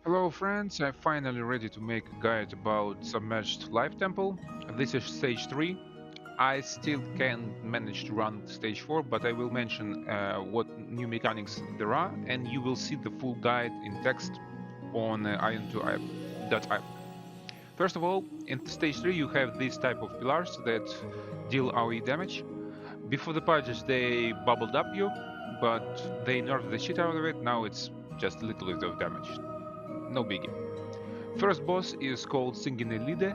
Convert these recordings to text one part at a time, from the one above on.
Hello friends, I'm finally ready to make a guide about Submerged Life Temple. This is stage 3. I still can manage to run stage 4, but I will mention what new mechanics there are, and you will see the full guide in text on iron2app.app. First of all, in stage 3 you have this type of pillars that deal AoE damage. Before the patches they bubbled up you, but they nerfed the shit out of it, now it's just a little bit of damage. No biggie. First boss is called Singing Ellyde,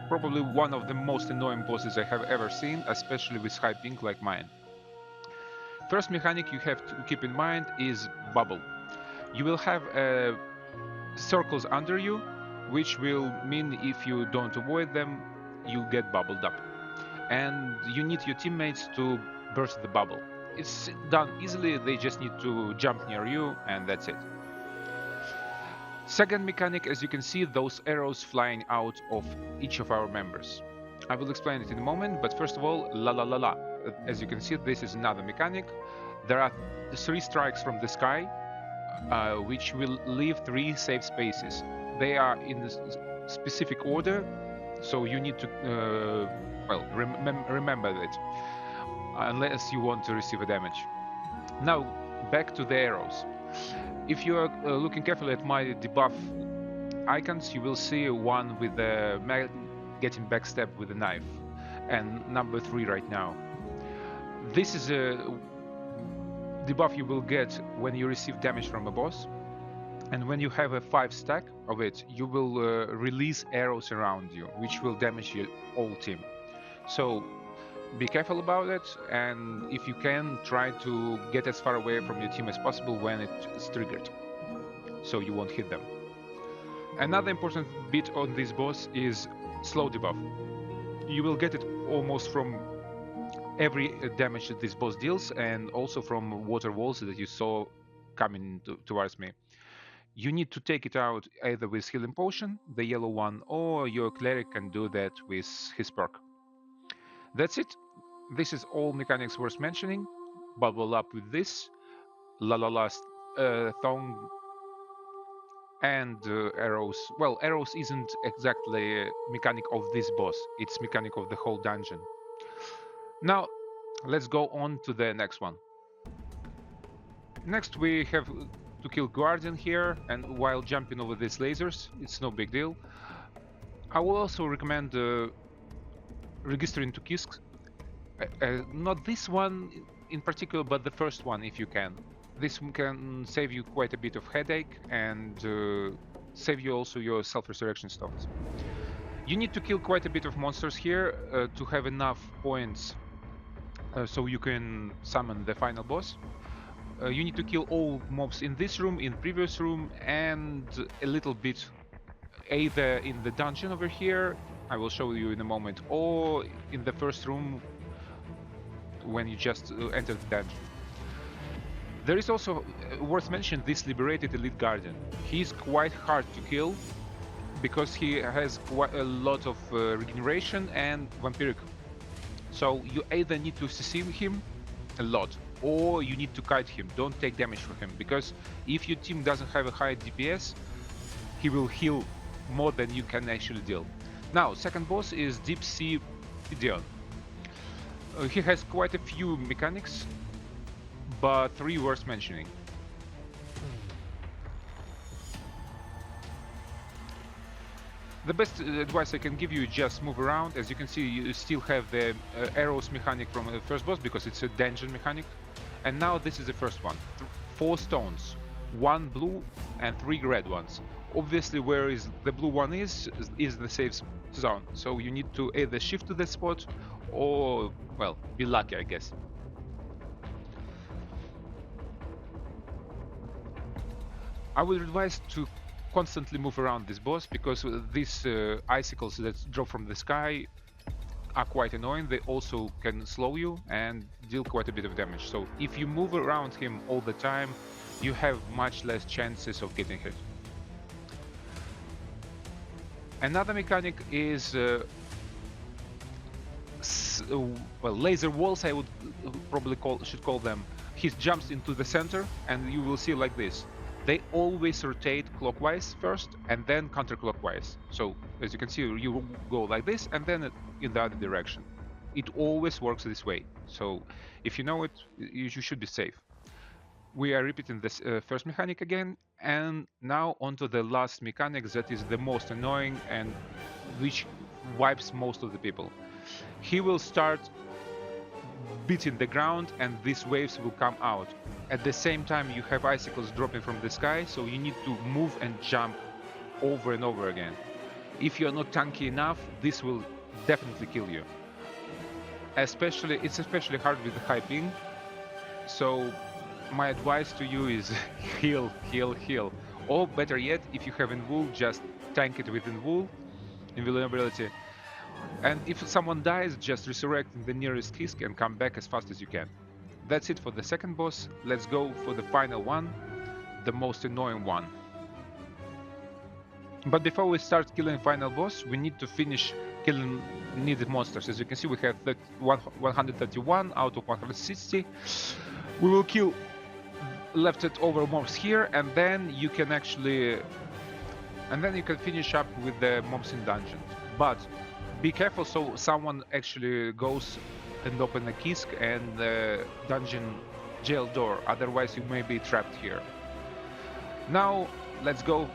probably one of the most annoying bosses I have ever seen, especially with high ping like mine. First mechanic you have to keep in mind is bubble. You will have circles under you, which will mean if you don't avoid them, you get bubbled up. And you need your teammates to burst the bubble. It's done easily, they just need to jump near you, and that's it. Second mechanic, as you can see, those arrows flying out of each of our members. I will explain it in a moment, but first of all, la la la la. As you can see, this is another mechanic. There are 3 strikes from the sky, which will leave 3 safe spaces. They are in a specific order, so you need to, remember that, unless you want to receive a damage. Now, back to the arrows. If you are looking carefully at my debuff icons, you will see one with the getting backstabbed with a knife, and number 3 right now. This is a debuff you will get when you receive damage from a boss, and when you have a 5 stack of it, you will release arrows around you, which will damage your whole team. So be careful about it, and if you can, try to get as far away from your team as possible when it's triggered, so you won't hit them. Another important bit on this boss is slow debuff. You will get it almost from every damage that this boss deals, and also from water walls that you saw coming towards me. You need to take it out either with healing potion, the yellow one, or your cleric can do that with his perk. That's it. This is all mechanics worth mentioning. Bubble up with this, la la la thong, and arrows. Well, arrows isn't exactly a mechanic of this boss, it's mechanic of the whole dungeon. Now, let's go on to the next one. Next we have to kill Guardian here, and while jumping over these lasers, it's no big deal. I will also recommend registering to Kisk. Not this one in particular, but the first one if you can. This can save you quite a bit of headache and save you also your self-resurrection stones. You need to kill quite a bit of monsters here to have enough points so you can summon the final boss. You need to kill all mobs in this room, in previous room, and a little bit either in the dungeon over here, I will show you in a moment, or in the first room when you just enter the dungeon. There is also worth mentioning this liberated Elite Guardian. He's quite hard to kill because he has quite a lot of regeneration and vampiric. So you either need to CC him a lot, or you need to kite him. Don't take damage from him, because if your team doesn't have a high DPS, he will heal more than you can actually deal. Now, second boss is Sea Pydeon. He has quite a few mechanics, but 3 worth mentioning. The best advice I can give you is just move around. As you can see, you still have the arrows mechanic from the first boss because it's a dungeon mechanic. And now this is the first one. 4 stones, 1 blue and 3 red ones. Obviously where is the blue one is the safe zone. So you need to either shift to that spot or, well, be lucky, I guess. I would advise to constantly move around this boss, because these icicles that drop from the sky are quite annoying. They also can slow you and deal quite a bit of damage. So if you move around him all the time, you have much less chances of getting hit. Another mechanic is laser walls, I would probably should call them. He jumps into the center and you will see like this. They always rotate clockwise first and then counterclockwise. So as you can see, you go like this and then in the other direction. It always works this way. So if you know it, you should be safe. We are repeating this first mechanic again, and now onto the last mechanic that is the most annoying and which wipes most of the people. He will start beating the ground and these waves will come out. At the same time you have icicles dropping from the sky, so you need to move and jump over and over again. If you're not tanky enough, this will definitely kill you. It's especially hard with the high ping, so my advice to you is heal, heal, heal. Or better yet, if you have invul, just tank it with invulnerability. And if someone dies, just resurrect in the nearest kisk and come back as fast as you can. That's it for the second boss. Let's go for the final one, the most annoying one. But before we start killing final boss, we need to finish killing needed monsters. As you can see, we have 131 out of 160. We will kill leftover mobs here, and then you can finish up with the mobs in dungeon. But be careful, so someone actually goes and open a kisk and the dungeon jail door, otherwise you may be trapped here. Now let's go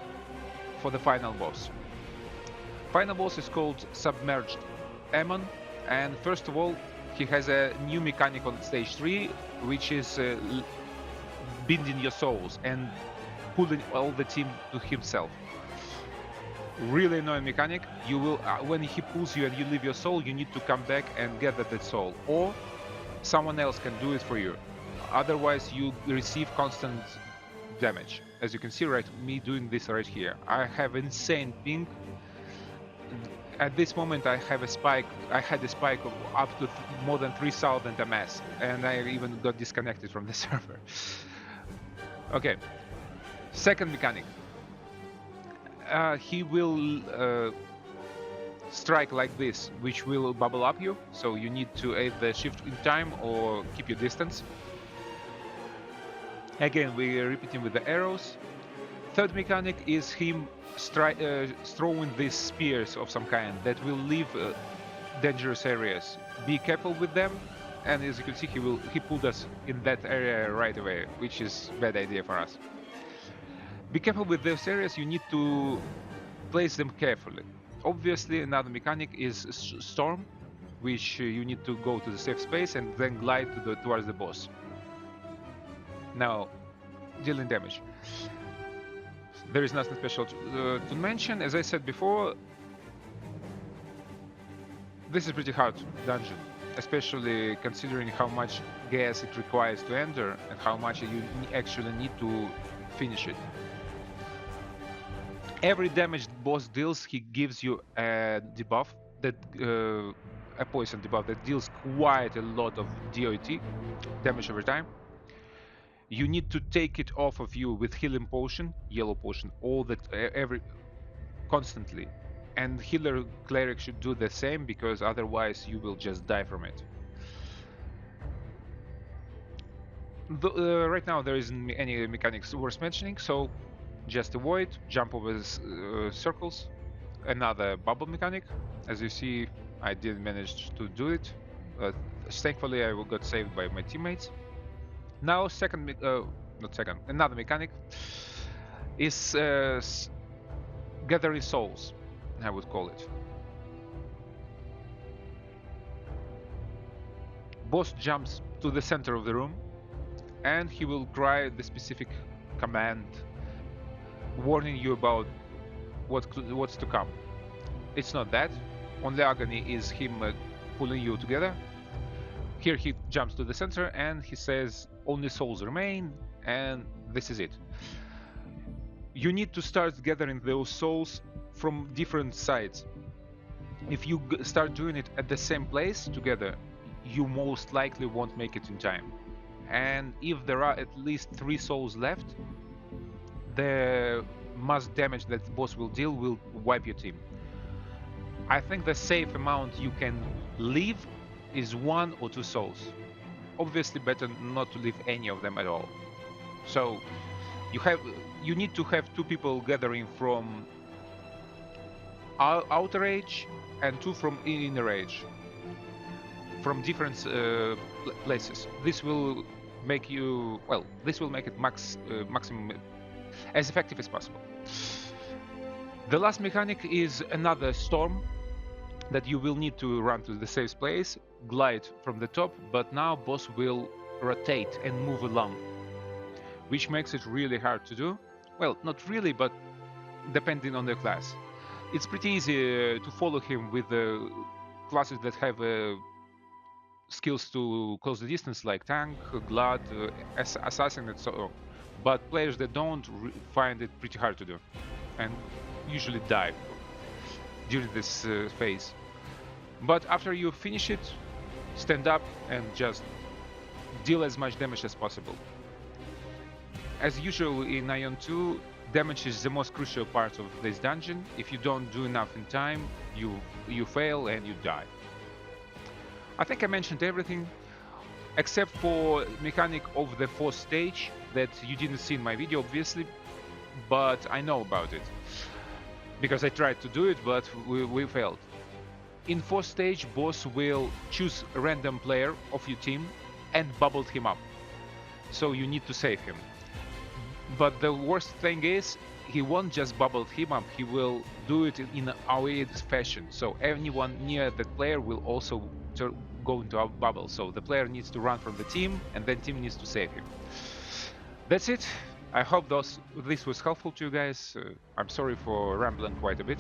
for the final boss. Final boss is called Submerged Emon, and first of all he has a new mechanic on stage 3, which is binding your souls and pulling all the team to himself. Really annoying mechanic. You will when he pulls you and you leave your soul, you need to come back and gather that soul, or someone else can do it for you. Otherwise you receive constant damage. As you can see, right, me doing this right here, I have insane ping. At this moment I had a spike of up to more than 3000 ms, and I even got disconnected from the server. Okay, second mechanic. He will strike like this, which will bubble up you, so you need to either shift in time or keep your distance. Again, we are repeating with the arrows. Third mechanic is him throwing these spears of some kind that will leave dangerous areas. Be careful with them, and as you can see, he pulled us in that area right away, which is a bad idea for us. Be careful with those areas, you need to place them carefully. Obviously, another mechanic is Storm, which you need to go to the safe space and then glide towards the boss. Now, dealing damage. There is nothing special to mention. As I said before, this is pretty hard dungeon, especially considering how much gas it requires to enter and how much you actually need to finish it. Every damage boss deals, he gives you a debuff, that a poison debuff that deals quite a lot of DOT, damage over time. You need to take it off of you with healing potion, yellow potion, all that constantly. And healer cleric should do the same, because otherwise you will just die from it. Right now there isn't any mechanics worth mentioning, so just avoid, jump over circles. Another bubble mechanic. As you see, I didn't manage to do it. Thankfully, I got saved by my teammates. Now, another mechanic is gathering souls, I would call it. Boss jumps to the center of the room, and he will cry the specific command, warning you about what's to come. It's not that. Only agony is him pulling you together. Here he jumps to the center and he says, only souls remain, and this is it. You need to start gathering those souls from different sides. If you start doing it at the same place together, you most likely won't make it in time. And if there are at least 3 souls left, the mass damage that the boss will deal will wipe your team. I think the safe amount you can leave is 1 or 2 souls. Obviously better not to leave any of them at all. So you need to have 2 people gathering from outer edge and 2 from inner edge, from different places. This will make you, well, this will make it maximum as effective as possible. The last mechanic is another storm that you will need to run to the safe place, glide from the top, but now boss will rotate and move along, which makes it really hard to do. Well, not really, but depending on the class. It's pretty easy to follow him with the classes that have skills to close the distance, like tank, glad, assassin, and so on. But players that don't find it pretty hard to do, and usually die during this phase. But after you finish it, stand up and just deal as much damage as possible. As usual in Ion 2, damage is the most crucial part of this dungeon. If you don't do enough in time, you fail and you die. I think I mentioned everything, except for mechanic of the 4th stage that you didn't see in my video, obviously, but I know about it because I tried to do it, but we failed. In 4th stage, boss will choose a random player of your team and bubble him up, so you need to save him. But the worst thing is, he won't just bubble him up, he will do it in an away fashion, so anyone near that player will also go into a bubble, so the player needs to run from the team and then team needs to save him. That's it. I hope this was helpful to you guys. I'm sorry for rambling quite a bit.